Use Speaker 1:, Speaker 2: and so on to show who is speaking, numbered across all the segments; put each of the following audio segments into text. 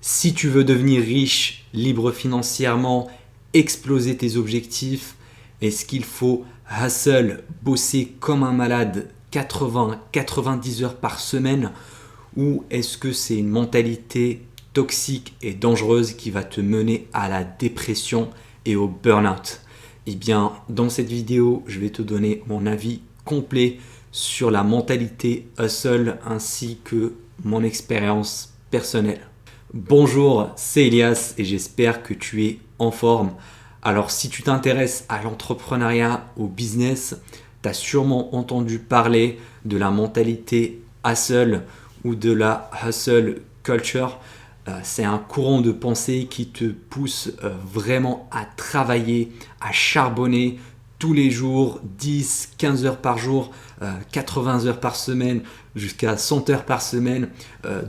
Speaker 1: Si tu veux devenir riche, libre financièrement, exploser tes objectifs, est-ce qu'il faut hustle, bosser comme un malade 80-90 heures par semaine ou est-ce que c'est une mentalité toxique et dangereuse qui va te mener à la dépression et au burn-out? Eh bien, dans cette vidéo, je vais te donner mon avis complet sur la mentalité hustle ainsi que mon expérience personnelle. Bonjour, c'est Elias et j'espère que tu es en forme. Alors si tu t'intéresses à l'entrepreneuriat, au business, tu as sûrement entendu parler de la mentalité hustle ou de la hustle culture. C'est un courant de pensée qui te pousse vraiment à travailler, à charbonner tous les jours, 10, 15 heures par jour, 80 heures par semaine, jusqu'à 100 heures par semaine,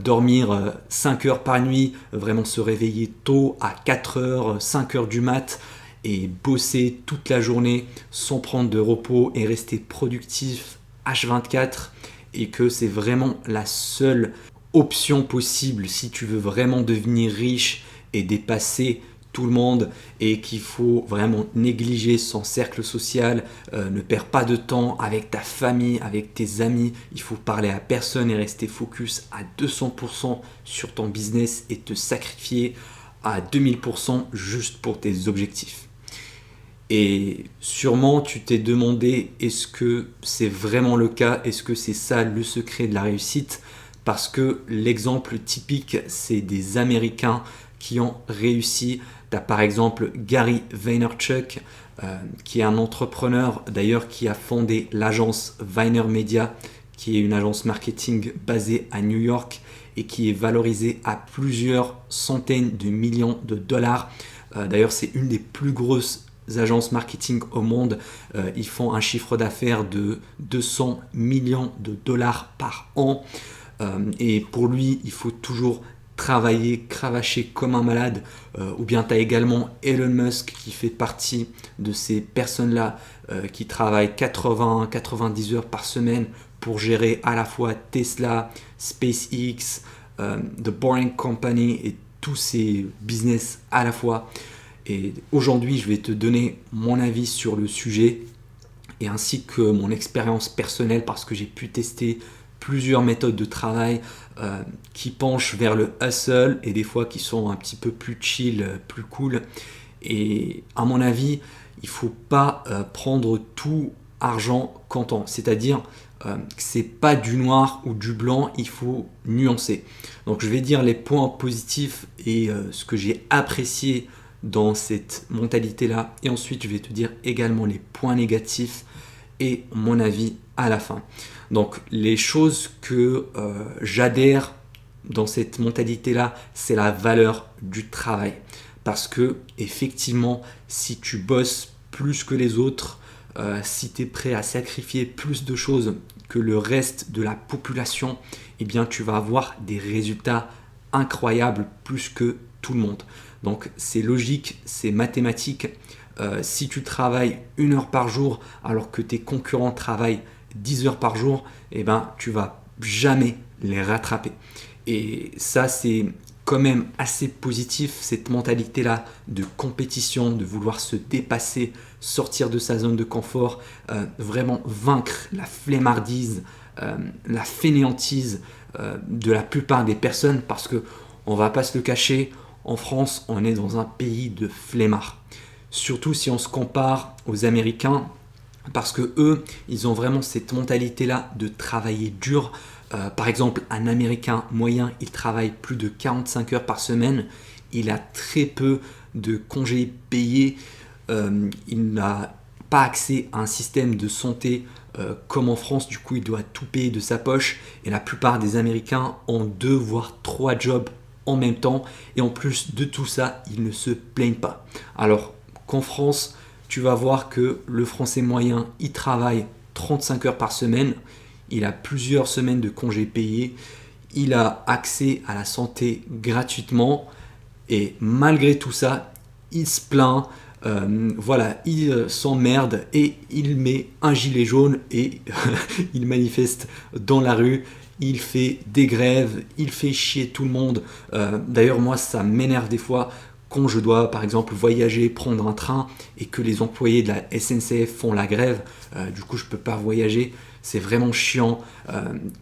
Speaker 1: dormir 5 heures par nuit, vraiment se réveiller tôt à 4 heures, 5 heures du mat et bosser toute la journée sans prendre de repos et rester productif H24 et que c'est vraiment la seule option possible si tu veux vraiment devenir riche et dépasser tout le monde et qu'il faut vraiment négliger son cercle social, ne perds pas de temps avec ta famille, avec tes amis, il faut parler à personne et rester focus à 200% sur ton business et te sacrifier à 2000% juste pour tes objectifs. Et sûrement tu t'es demandé est-ce que c'est vraiment le cas, est-ce que c'est ça le secret de la réussite? Parce que l'exemple typique c'est des Américains qui ont réussi. Tu as par exemple Gary Vaynerchuk qui est un entrepreneur d'ailleurs qui a fondé l'agence VaynerMedia qui est une agence marketing basée à New York et qui est valorisée à plusieurs centaines de millions de dollars. D'ailleurs c'est une des plus grosses agences marketing au monde. Ils font un chiffre d'affaires de 200 millions de dollars par an. Et pour lui, il faut toujours travailler, cravacher comme un malade. Ou bien tu as également Elon Musk qui fait partie de ces personnes-là qui travaillent 80-90 heures par semaine pour gérer à la fois Tesla, SpaceX, The Boring Company et tous ces business à la fois. Et aujourd'hui, je vais te donner mon avis sur le sujet et ainsi que mon expérience personnelle parce que j'ai pu tester plusieurs méthodes de travail qui penchent vers le hustle et des fois qui sont un petit peu plus chill, plus cool. Et à mon avis, il ne faut pas prendre tout argent comptant. C'est-à-dire que ce n'est pas du noir ou du blanc, il faut nuancer. Donc je vais dire les points positifs et ce que j'ai apprécié dans cette mentalité-là. Et ensuite, je vais te dire également les points négatifs et mon avis à la fin. Donc les choses que j'adhère dans cette mentalité-là, c'est la valeur du travail. Parce que effectivement, si tu bosses plus que les autres, si tu es prêt à sacrifier plus de choses que le reste de la population, eh bien tu vas avoir des résultats incroyables plus que tout le monde. Donc c'est logique, c'est mathématique. Si tu travailles 1 heure par jour alors que tes concurrents travaillent 10 heures par jour, eh ben, tu vas jamais les rattraper. Et ça, c'est quand même assez positif, cette mentalité-là de compétition, de vouloir se dépasser, sortir de sa zone de confort, vraiment vaincre la flemmardise, la fainéantise de la plupart des personnes parce que on va pas se le cacher, en France, on est dans un pays de flemmards. Surtout si on se compare aux Américains, parce que eux, ils ont vraiment cette mentalité-là de travailler dur. Par exemple, un Américain moyen, il travaille plus de 45 heures par semaine. Il a très peu de congés payés. Il n'a pas accès à un système de santé comme en France. Du coup, il doit tout payer de sa poche. Et la plupart des Américains ont 2 voire 3 jobs en même temps. Et en plus de tout ça, ils ne se plaignent pas. Alors qu'en France, tu vas voir que le Français moyen, il travaille 35 heures par semaine, il a plusieurs semaines de congés payés, il a accès à la santé gratuitement et malgré tout ça, il se plaint, il s'emmerde et il met un gilet jaune et il manifeste dans la rue, il fait des grèves, il fait chier tout le monde. D'ailleurs, moi, ça m'énerve des fois quand je dois, par exemple, voyager, prendre un train et que les employés de la SNCF font la grève. Du coup, je ne peux pas voyager. C'est vraiment chiant.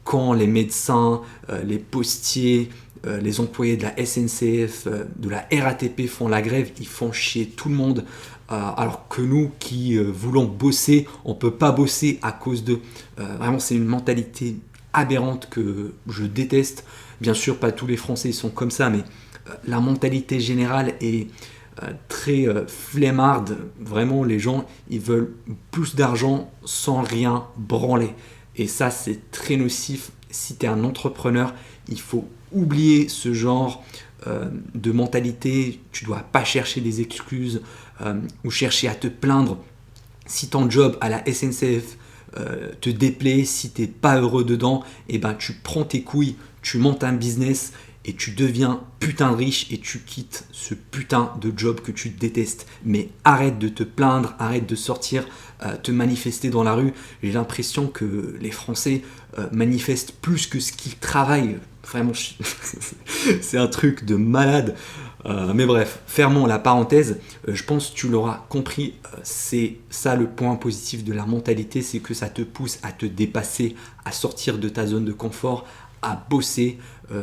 Speaker 1: Quand les médecins, les postiers, les employés de la SNCF, de la RATP font la grève, ils font chier tout le monde. Alors que nous qui voulons bosser, on ne peut pas bosser à cause d'eux. Vraiment, c'est une mentalité aberrante que je déteste. Bien sûr, pas tous les Français sont comme ça, mais la mentalité générale est très flemmarde. Vraiment, les gens, ils veulent plus d'argent sans rien branler. Et ça, c'est très nocif. Si tu es un entrepreneur, il faut oublier ce genre de mentalité. Tu ne dois pas chercher des excuses ou chercher à te plaindre. Si ton job à la SNCF te déplaît, si tu n'es pas heureux dedans, eh ben, tu prends tes couilles, tu montes un business et tu deviens putain de riche et tu quittes ce putain de job que tu détestes. Mais arrête de te plaindre, arrête de sortir, te manifester dans la rue. J'ai l'impression que les Français manifestent plus que ce qu'ils travaillent. Vraiment, c'est un truc de malade. Mais bref, fermons la parenthèse. Je pense que tu l'auras compris. C'est ça le point positif de la mentalité, c'est que ça te pousse à te dépasser, à sortir de ta zone de confort, à bosser,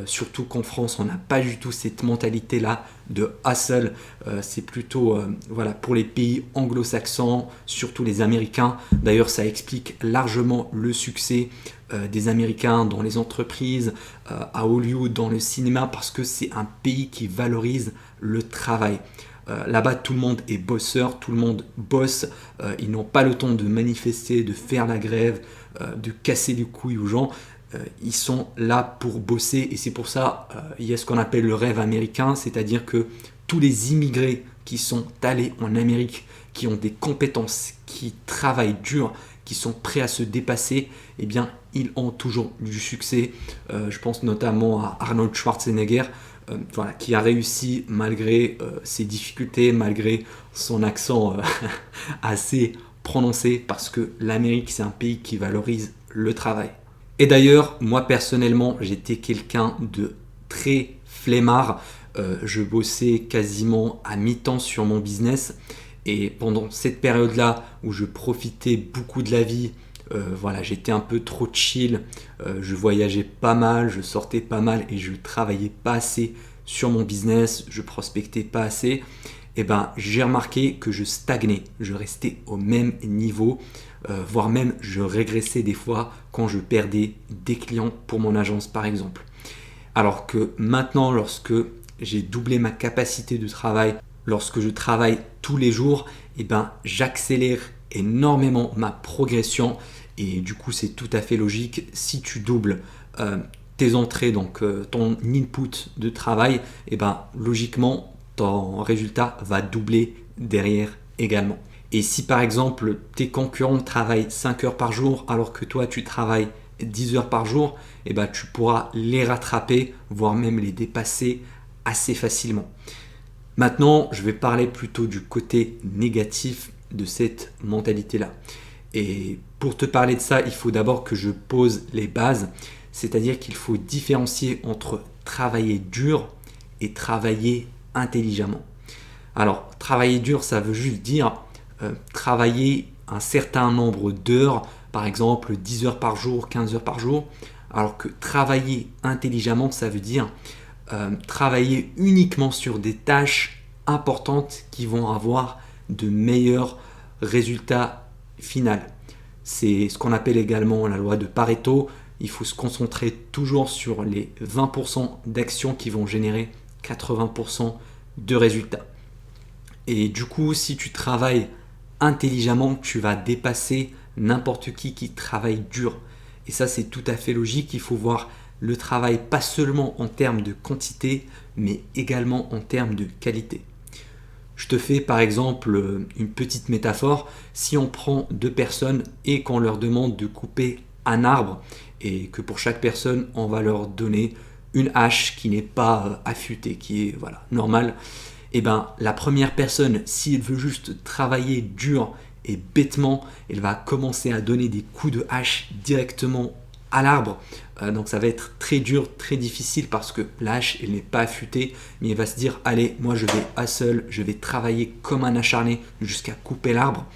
Speaker 1: surtout qu'en France on n'a pas du tout cette mentalité là de hustle. C'est plutôt voilà, pour les pays anglo-saxons, surtout les Américains. D'ailleurs, ça explique largement le succès des Américains dans les entreprises, à Hollywood, dans le cinéma, parce que c'est un pays qui valorise le travail. Là-bas, tout le monde est bosseur, tout le monde bosse. Ils n'ont pas le temps de manifester, de faire la grève, de casser les couilles aux gens. Ils sont là pour bosser et c'est pour ça il y a ce qu'on appelle le rêve américain, c'est-à-dire que tous les immigrés qui sont allés en Amérique, qui ont des compétences, qui travaillent dur, qui sont prêts à se dépasser, eh bien ils ont toujours du succès. Je pense notamment à Arnold Schwarzenegger, voilà, qui a réussi malgré ses difficultés, malgré son accent assez prononcé, parce que l'Amérique c'est un pays qui valorise le travail. Et d'ailleurs, moi personnellement, j'étais quelqu'un de très flemmard. Je bossais quasiment à mi-temps sur mon business. Et pendant cette période-là où je profitais beaucoup de la vie, voilà, j'étais un peu trop chill. Je voyageais pas mal, je sortais pas mal et je travaillais pas assez sur mon business. Je prospectais pas assez. Et ben, j'ai remarqué que je stagnais. Je restais au même niveau. Voire même je régressais des fois quand je perdais des clients pour mon agence par exemple. Alors que maintenant, lorsque j'ai doublé ma capacité de travail, lorsque je travaille tous les jours, eh ben, j'accélère énormément ma progression et du coup c'est tout à fait logique. Si tu doubles tes entrées, donc ton input de travail, eh ben, logiquement ton résultat va doubler derrière également. Et si par exemple tes concurrents travaillent 5 heures par jour alors que toi tu travailles 10 heures par jour, eh ben, tu pourras les rattraper, voire même les dépasser assez facilement. Maintenant, je vais parler plutôt du côté négatif de cette mentalité-là. Et pour te parler de ça, il faut d'abord que je pose les bases, c'est-à-dire qu'il faut différencier entre travailler dur et travailler intelligemment. Alors, travailler dur, ça veut juste dire travailler un certain nombre d'heures, par exemple 10 heures par jour, 15 heures par jour, alors que travailler intelligemment, ça veut dire travailler uniquement sur des tâches importantes qui vont avoir de meilleurs résultats finaux. C'est ce qu'on appelle également la loi de Pareto. Il faut se concentrer toujours sur les 20% d'actions qui vont générer 80% de résultats. Et du coup, si tu travailles intelligemment, tu vas dépasser n'importe qui travaille dur. Et ça, c'est tout à fait logique. Il faut voir le travail pas seulement en termes de quantité, mais également en termes de qualité. Je te fais par exemple une petite métaphore. Si on prend 2 personnes et qu'on leur demande de couper un arbre, et que pour chaque personne, on va leur donner une hache qui n'est pas affûtée, qui est voilà, normale, et ben la première personne, si elle veut juste travailler dur et bêtement, elle va commencer à donner des coups de hache directement à l'arbre. Donc ça va être très dur, très difficile parce que la hache, elle n'est pas affûtée, mais il va se dire, allez, moi je vais hustle, je vais travailler comme un acharné jusqu'à couper l'arbre.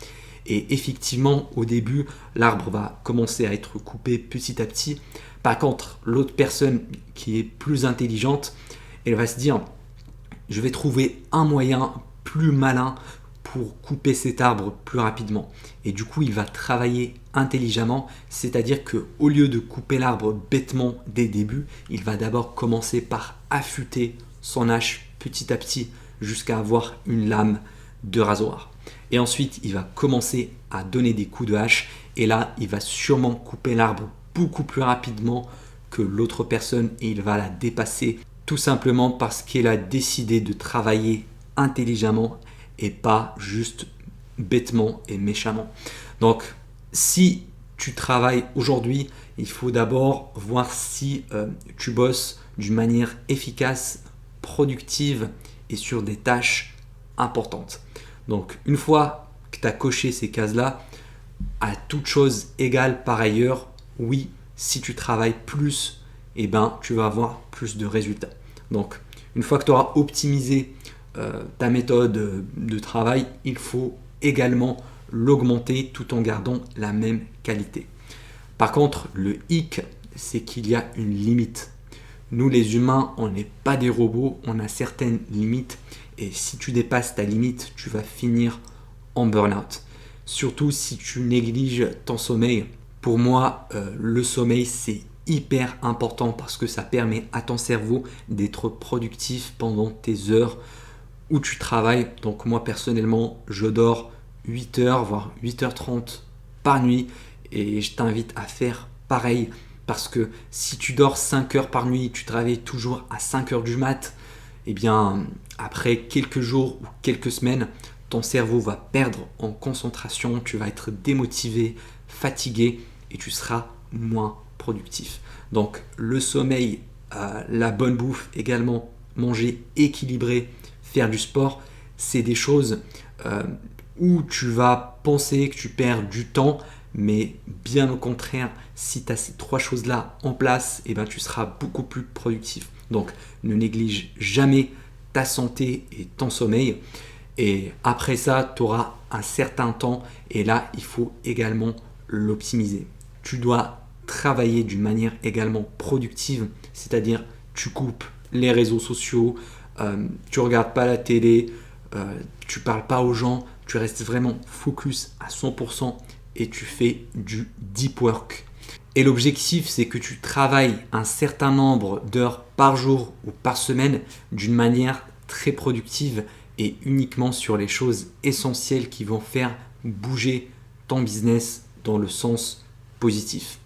Speaker 1: Et effectivement, au début, l'arbre va commencer à être coupé petit à petit. Par contre, l'autre personne qui est plus intelligente, elle va se dire, je vais trouver un moyen plus malin pour couper cet arbre plus rapidement. Et du coup, il va travailler intelligemment, c'est-à-dire que au lieu de couper l'arbre bêtement dès le début, il va d'abord commencer par affûter son hache petit à petit jusqu'à avoir une lame de rasoir. Et ensuite, il va commencer à donner des coups de hache et là, il va sûrement couper l'arbre beaucoup plus rapidement que l'autre personne et il va la dépasser tout simplement parce qu'elle a décidé de travailler intelligemment et pas juste bêtement et méchamment. Donc, si tu travailles aujourd'hui, il faut d'abord voir si tu bosses d'une manière efficace, productive et sur des tâches importantes. Donc, une fois que tu as coché ces cases-là, à toute chose égale par ailleurs, oui, si tu travailles plus, eh ben, tu vas avoir plus de résultats. Donc, une fois que tu auras optimisé ta méthode de travail, il faut également l'augmenter tout en gardant la même qualité. Par contre, le hic, c'est qu'il y a une limite. Nous, les humains, on n'est pas des robots, on a certaines limites et si tu dépasses ta limite, tu vas finir en burn-out. Surtout si tu négliges ton sommeil. Pour moi, le sommeil, c'est hyper important parce que ça permet à ton cerveau d'être productif pendant tes heures où tu travailles. Donc moi personnellement, je dors 8 heures, voire 8h30 par nuit et je t'invite à faire pareil parce que si tu dors 5 heures par nuit, tu travailles toujours à 5 heures du mat, eh bien après quelques jours ou quelques semaines, ton cerveau va perdre en concentration, tu vas être démotivé, fatigué et tu seras moins productif. Donc le sommeil, la bonne bouffe également, manger équilibré, faire du sport, c'est des choses où tu vas penser que tu perds du temps, mais bien au contraire, si tu as ces trois choses-là en place, eh ben, tu seras beaucoup plus productif. Donc ne néglige jamais ta santé et ton sommeil. Et après ça, tu auras un certain temps et là, il faut également l'optimiser. Tu dois travailler d'une manière également productive, c'est-à-dire tu coupes les réseaux sociaux, tu regardes pas la télé, tu parles pas aux gens, tu restes vraiment focus à 100% et tu fais du deep work. Et l'objectif, c'est que tu travailles un certain nombre d'heures par jour ou par semaine d'une manière très productive et uniquement sur les choses essentielles qui vont faire bouger ton business dans le sens positif.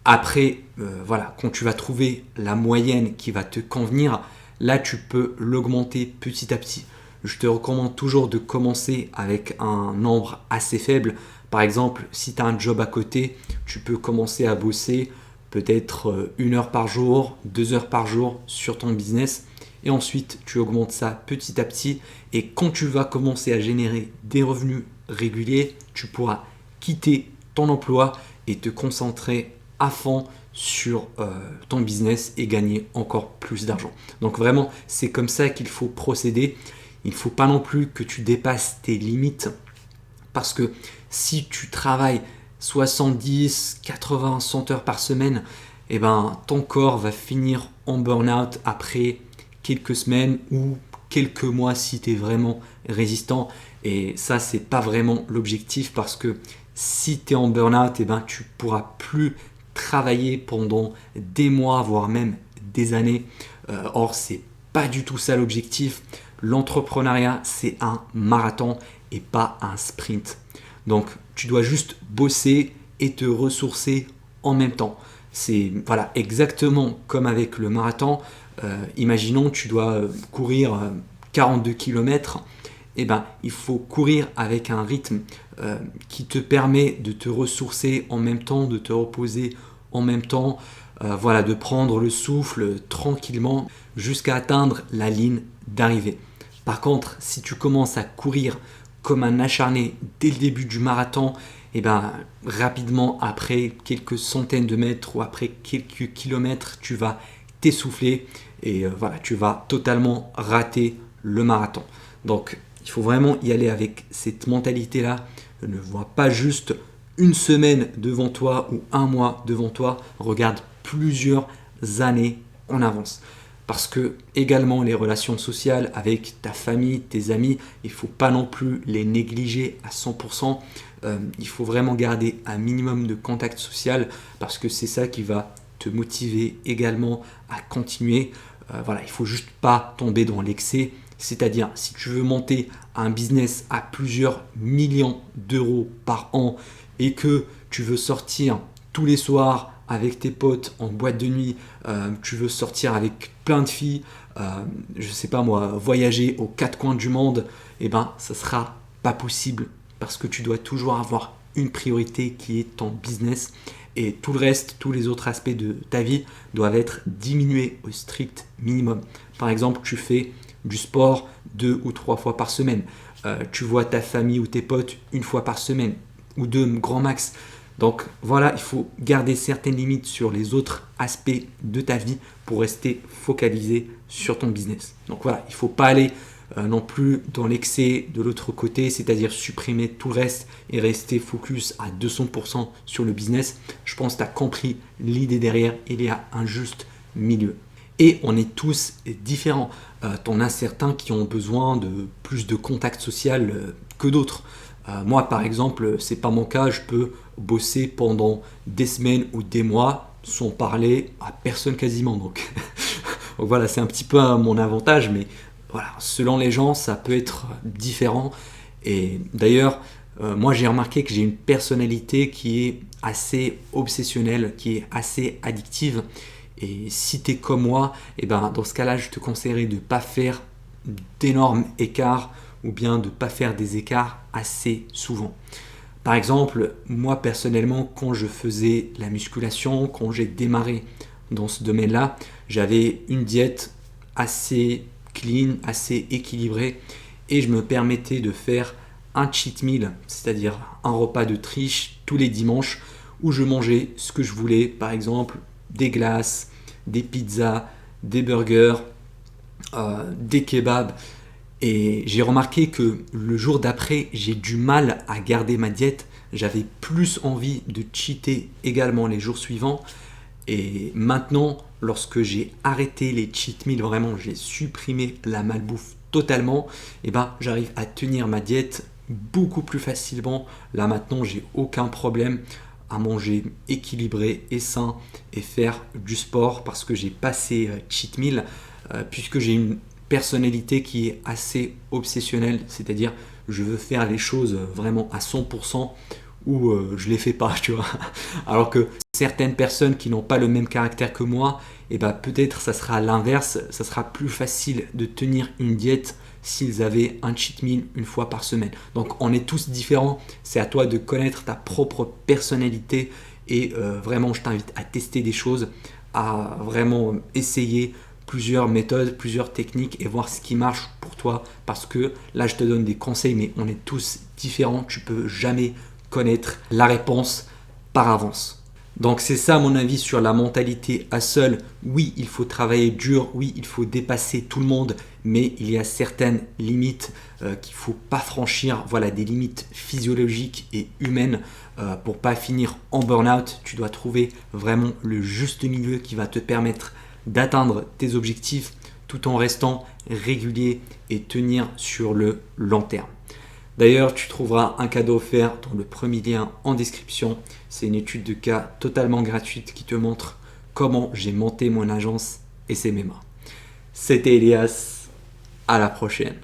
Speaker 1: Après, voilà, quand tu vas trouver la moyenne qui va te convenir, là tu peux l'augmenter petit à petit. Je te recommande toujours de commencer avec un nombre assez faible. Par exemple, si tu as un job à côté, tu peux commencer à bosser peut-être 1 heure par jour, 2 heures par jour sur ton business. Et ensuite, tu augmentes ça petit à petit. Et quand tu vas commencer à générer des revenus réguliers, tu pourras quitter ton emploi et te concentrer à fond sur ton business et gagner encore plus d'argent. Donc vraiment, c'est comme ça qu'il faut procéder. Il ne faut pas non plus que tu dépasses tes limites parce que si tu travailles 70, 80, 100 heures par semaine, eh ben, ton corps va finir en burn-out après quelques semaines ou quelques mois si tu es vraiment résistant. Et ça, c'est pas vraiment l'objectif parce que si tu es en burn-out, eh ben, tu pourras plus travailler pendant des mois, voire même des années. Or, c'est pas du tout ça l'objectif. L'entrepreneuriat, c'est un marathon et pas un sprint. Donc, tu dois juste bosser et te ressourcer en même temps. C'est voilà, exactement comme avec le marathon. Imaginons tu dois courir 42 km. Eh ben, il faut courir avec un rythme qui te permet de te ressourcer en même temps, de te reposer en même temps, voilà, de prendre le souffle tranquillement jusqu'à atteindre la ligne d'arrivée. Par contre, si tu commences à courir comme un acharné dès le début du marathon, et ben rapidement après quelques centaines de mètres ou après quelques kilomètres, tu vas t'essouffler et voilà, tu vas totalement rater le marathon. Donc il faut vraiment y aller avec cette mentalité-là. Ne vois pas juste une semaine devant toi ou un mois devant toi, regarde plusieurs années en avance. Parce que également les relations sociales avec ta famille, tes amis, il ne faut pas non plus les négliger à 100%. Il faut vraiment garder un minimum de contact social parce que c'est ça qui va te motiver également à continuer. Voilà, il ne faut juste pas tomber dans l'excès. C'est-à-dire, si tu veux monter un business à plusieurs millions d'euros par an et que tu veux sortir tous les soirs avec tes potes en boîte de nuit, tu veux sortir avec plein de filles, je sais pas moi, voyager aux quatre coins du monde, eh ben ça sera pas possible parce que tu dois toujours avoir une priorité qui est ton business et tout le reste, tous les autres aspects de ta vie doivent être diminués au strict minimum. Par exemple, tu fais du sport 2 ou 3 fois par semaine, tu vois ta famille ou tes potes une fois par semaine ou deux grand max. Donc voilà, il faut garder certaines limites sur les autres aspects de ta vie pour rester focalisé sur ton business. Donc voilà, il ne faut pas aller non plus dans l'excès de l'autre côté, c'est-à-dire supprimer tout le reste et rester focus à 200% sur le business. Je pense que tu as compris l'idée derrière, il y a un juste milieu. Et on est tous différents. T'en as certains qui ont besoin de plus de contact social que d'autres. Moi, par exemple, c'est pas mon cas. Je peux bosser pendant des semaines ou des mois sans parler à personne quasiment. Donc, donc voilà, c'est un petit peu mon avantage. Mais voilà, selon les gens, ça peut être différent. Et d'ailleurs, moi, j'ai remarqué que j'ai une personnalité qui est assez obsessionnelle, qui est assez addictive. Et si tu es comme moi, et ben dans ce cas-là, je te conseillerais de ne pas faire d'énormes écarts ou bien de ne pas faire des écarts assez souvent. Par exemple, moi personnellement, quand je faisais la musculation, quand j'ai démarré dans ce domaine-là, j'avais une diète assez clean, assez équilibrée et je me permettais de faire un cheat meal, c'est-à-dire un repas de triche tous les dimanches où je mangeais ce que je voulais, par exemple des glaces, des pizzas, des burgers, des kebabs. Et j'ai remarqué que le jour d'après, j'ai du mal à garder ma diète. J'avais plus envie de cheater également les jours suivants. Et maintenant, lorsque j'ai arrêté les cheat meals, vraiment, j'ai supprimé la malbouffe totalement, et ben, j'arrive à tenir ma diète beaucoup plus facilement. Là maintenant, j'ai aucun problème à manger équilibré et sain et faire du sport parce que j'ai passé cheat meal puisque j'ai une personnalité qui est assez obsessionnelle, c'est-à-dire je veux faire les choses vraiment à 100% ou je les fais pas, tu vois. Alors que certaines personnes qui n'ont pas le même caractère que moi, et ben peut-être ça sera l'inverse, ça sera plus facile de tenir une diète s'ils avaient un cheat meal une fois par semaine. Donc on est tous différents, c'est à toi de connaître ta propre personnalité et vraiment je t'invite à tester des choses, à vraiment essayer plusieurs méthodes, plusieurs techniques et voir ce qui marche pour toi parce que là je te donne des conseils mais on est tous différents, tu peux jamais connaître la réponse par avance. Donc c'est ça mon avis sur la mentalité hustle. Oui, il faut travailler dur, oui, il faut dépasser tout le monde, mais il y a certaines limites qu'il ne faut pas franchir. Voilà, des limites physiologiques et humaines pour pas finir en burn-out. Tu dois trouver vraiment le juste milieu qui va te permettre d'atteindre tes objectifs tout en restant régulier et tenir sur le long terme. D'ailleurs, tu trouveras un cadeau offert dans le premier lien en description. C'est une étude de cas totalement gratuite qui te montre comment j'ai monté mon agence SMA. C'était Elias, à la prochaine.